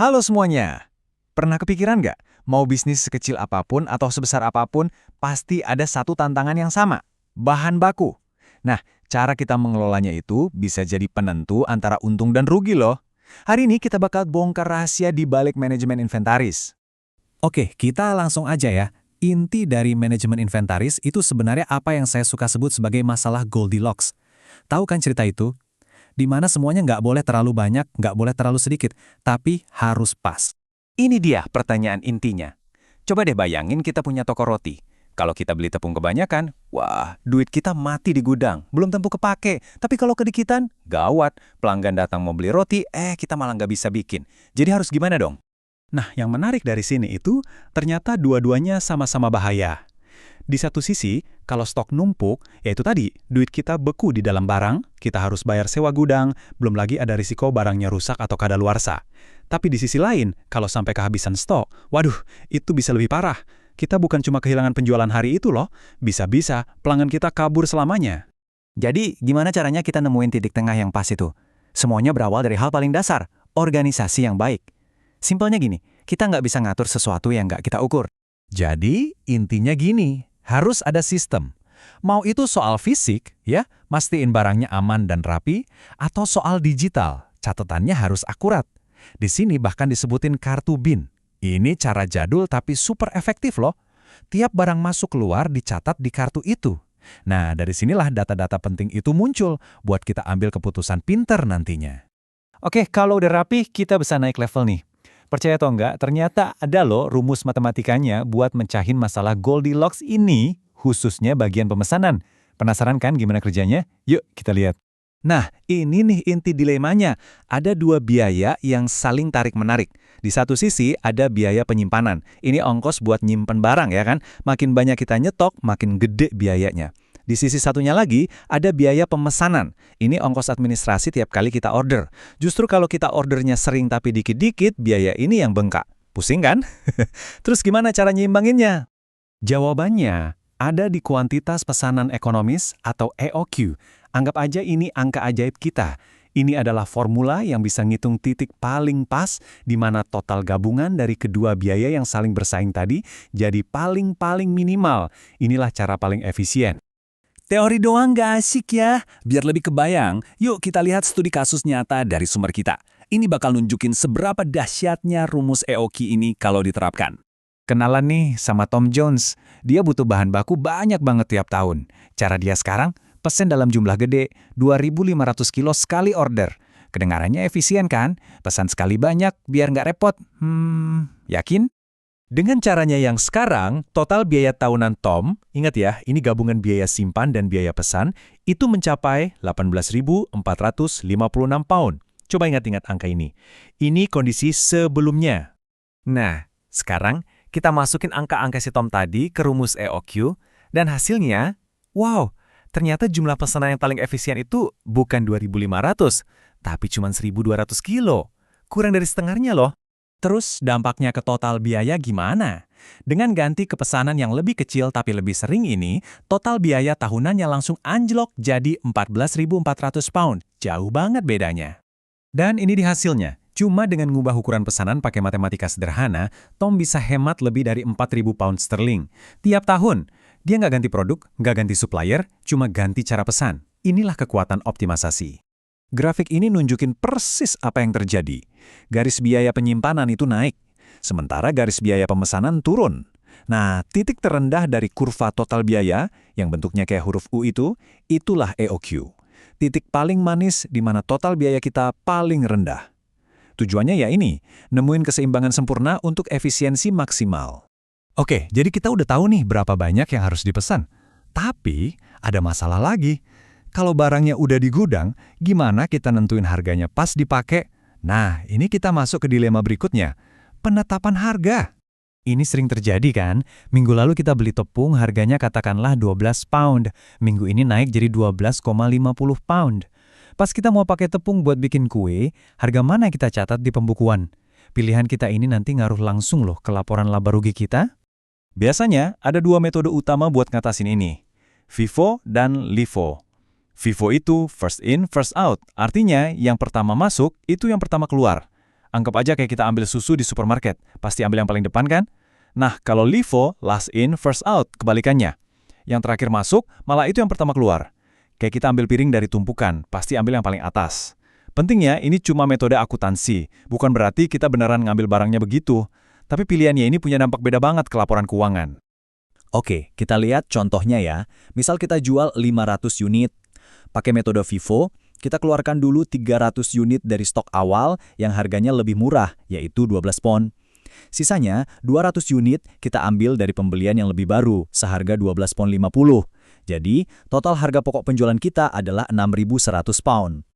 Halo semuanya. Pernah kepikiran nggak? Mau bisnis sekecil apapun atau sebesar apapun, pasti ada satu tantangan yang sama. Bahan baku. Nah, cara kita mengelolanya itu bisa jadi penentu antara untung dan rugi loh. Hari ini kita bakal bongkar rahasia di balik manajemen inventaris. Oke, kita langsung aja ya. Inti dari manajemen inventaris itu sebenarnya apa yang saya suka sebut sebagai masalah Goldilocks. Tahu kan cerita itu? Di mana semuanya nggak boleh terlalu banyak, nggak boleh terlalu sedikit, tapi harus pas. Ini dia pertanyaan intinya. Coba deh bayangin kita punya toko roti. Kalau kita beli tepung kebanyakan, wah, duit kita mati di gudang. Belum tentu kepake. Tapi kalau kedikitan, gawat. Pelanggan datang mau beli roti, kita malah nggak bisa bikin. Jadi harus gimana dong? Nah, yang menarik dari sini itu ternyata dua-duanya sama-sama bahaya. Di satu sisi, kalau stok numpuk, yaitu tadi, duit kita beku di dalam barang, kita harus bayar sewa gudang, belum lagi ada risiko barangnya rusak atau kadaluarsa. Tapi di sisi lain, kalau sampai kehabisan stok, waduh, itu bisa lebih parah. Kita bukan cuma kehilangan penjualan hari itu loh, bisa-bisa pelanggan kita kabur selamanya. Jadi, gimana caranya kita nemuin titik tengah yang pas itu? Semuanya berawal dari hal paling dasar, organisasi yang baik. Simpelnya gini, kita nggak bisa ngatur sesuatu yang nggak kita ukur. Jadi, intinya gini, harus ada sistem. Mau itu soal fisik, ya, mastiin barangnya aman dan rapi, atau soal digital, catatannya harus akurat. Di sini bahkan disebutin kartu BIN. Ini cara jadul tapi super efektif loh. Tiap barang masuk keluar dicatat di kartu itu. Nah, dari sinilah data-data penting itu muncul buat kita ambil keputusan pinter nantinya. Oke, kalau udah rapi, kita bisa naik level nih. Percaya atau enggak, ternyata ada loh rumus matematikanya buat mencahin masalah Goldilocks ini, khususnya bagian pemesanan. Penasaran kan gimana kerjanya? Yuk, kita lihat. Nah, ini nih inti dilemanya. Ada dua biaya yang saling tarik-menarik. Di satu sisi ada biaya penyimpanan. Ini ongkos buat nyimpen barang ya kan? Makin banyak kita nyetok, makin gede biayanya. Di sisi satunya lagi, ada biaya pemesanan. Ini ongkos administrasi tiap kali kita order. Justru kalau kita ordernya sering tapi dikit-dikit, biaya ini yang bengkak. Pusing kan? Terus gimana cara nyeimbanginnya? Jawabannya ada di kuantitas pesanan ekonomis atau EOQ. Anggap aja ini angka ajaib kita. Ini adalah formula yang bisa ngitung titik paling pas di mana total gabungan dari kedua biaya yang saling bersaing tadi jadi paling-paling minimal. Inilah cara paling efisien. Teori doang gak asik ya. Biar lebih kebayang, yuk kita lihat studi kasus nyata dari sumber kita. Ini bakal nunjukin seberapa dahsyatnya rumus EOQ ini kalau diterapkan. Kenalan nih sama Tom Jones. Dia butuh bahan baku banyak banget tiap tahun. Cara dia sekarang, pesen dalam jumlah gede, 2.500 kilo sekali order. Kedengarannya efisien kan? Pesan sekali banyak biar nggak repot. Yakin? Dengan caranya yang sekarang, total biaya tahunan Tom, ingat ya, ini gabungan biaya simpan dan biaya pesan, itu mencapai 18.456 pound. Coba ingat-ingat angka ini. Ini kondisi sebelumnya. Nah, sekarang kita masukin angka-angka si Tom tadi ke rumus EOQ, dan hasilnya, wow, ternyata jumlah pesanan yang paling efisien itu bukan 2.500, tapi cuma 1.200 kilo. Kurang dari setengahnya loh. Terus dampaknya ke total biaya gimana? Dengan ganti ke pesanan yang lebih kecil tapi lebih sering ini, total biaya tahunannya langsung anjlok jadi 14.400 pound. Jauh banget bedanya. Dan ini di hasilnya. Cuma dengan ngubah ukuran pesanan pakai matematika sederhana, Tom bisa hemat lebih dari 4.000 pound sterling. Tiap tahun, dia nggak ganti produk, nggak ganti supplier, cuma ganti cara pesan. Inilah kekuatan optimisasi. Grafik ini nunjukin persis apa yang terjadi. Garis biaya penyimpanan itu naik, sementara garis biaya pemesanan turun. Nah, titik terendah dari kurva total biaya, yang bentuknya kayak huruf U itu, itulah EOQ. Titik paling manis di mana total biaya kita paling rendah. Tujuannya ya ini, nemuin keseimbangan sempurna untuk efisiensi maksimal. Oke, jadi kita udah tahu nih berapa banyak yang harus dipesan. Tapi, ada masalah lagi. Kalau barangnya udah di gudang, gimana kita nentuin harganya pas dipakai? Nah, ini kita masuk ke dilema berikutnya. Penetapan harga. Ini sering terjadi kan? Minggu lalu kita beli tepung harganya katakanlah 12 pound. Minggu ini naik jadi 12,50 pound. Pas kita mau pakai tepung buat bikin kue, harga mana kita catat di pembukuan? Pilihan kita ini nanti ngaruh langsung loh ke laporan laba rugi kita. Biasanya ada dua metode utama buat ngatasin ini. FIFO dan LIFO. FIFO itu first in, first out. Artinya yang pertama masuk, itu yang pertama keluar. Anggap aja kayak kita ambil susu di supermarket, pasti ambil yang paling depan kan? Nah, kalau LIFO, last in, first out, kebalikannya. Yang terakhir masuk, malah itu yang pertama keluar. Kayak kita ambil piring dari tumpukan, pasti ambil yang paling atas. Pentingnya, ini cuma metode akuntansi, bukan berarti kita beneran ngambil barangnya begitu. Tapi pilihannya ini punya dampak beda banget ke laporan keuangan. Oke, kita lihat contohnya ya. Misal kita jual 500 unit. Pakai metode FIFO, kita keluarkan dulu 300 unit dari stok awal yang harganya lebih murah, yaitu 12 pon. Sisanya, 200 unit kita ambil dari pembelian yang lebih baru, seharga 12 pon 50. Jadi, total harga pokok penjualan kita adalah 6.100 pound.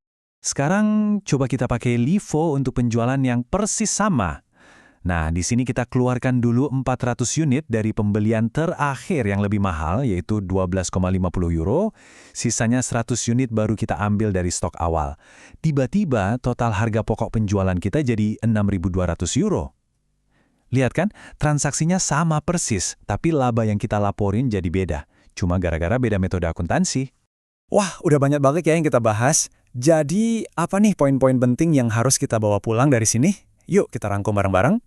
Sekarang coba kita pakai LIFO untuk penjualan yang persis sama. Nah, di sini kita keluarkan dulu 400 unit dari pembelian terakhir yang lebih mahal, yaitu 12,50 euro. Sisanya 100 unit baru kita ambil dari stok awal. Tiba-tiba total harga pokok penjualan kita jadi 6.200 euro. Lihat kan, transaksinya sama persis, tapi laba yang kita laporin jadi beda. Cuma gara-gara beda metode akuntansi. Wah, udah banyak banget ya yang kita bahas. Jadi, apa nih poin-poin penting yang harus kita bawa pulang dari sini? Yuk, kita rangkum bareng-bareng.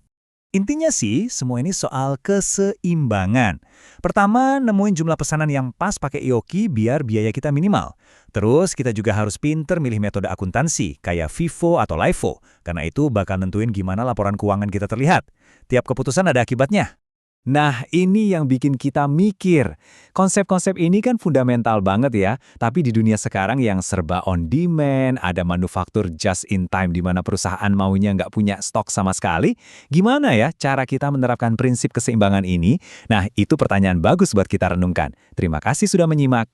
Intinya sih, semua ini soal keseimbangan. Pertama, nemuin jumlah pesanan yang pas pakai IOQ biar biaya kita minimal. Terus, kita juga harus pinter milih metode akuntansi, kayak FIFO atau LIFO, karena itu bakal nentuin gimana laporan keuangan kita terlihat. Tiap keputusan ada akibatnya. Nah, ini yang bikin kita mikir. Konsep-konsep ini kan fundamental banget ya, tapi di dunia sekarang yang serba on demand, ada manufaktur just in time di mana perusahaan maunya nggak punya stok sama sekali, gimana ya cara kita menerapkan prinsip keseimbangan ini? Nah, itu pertanyaan bagus buat kita renungkan. Terima kasih sudah menyimak.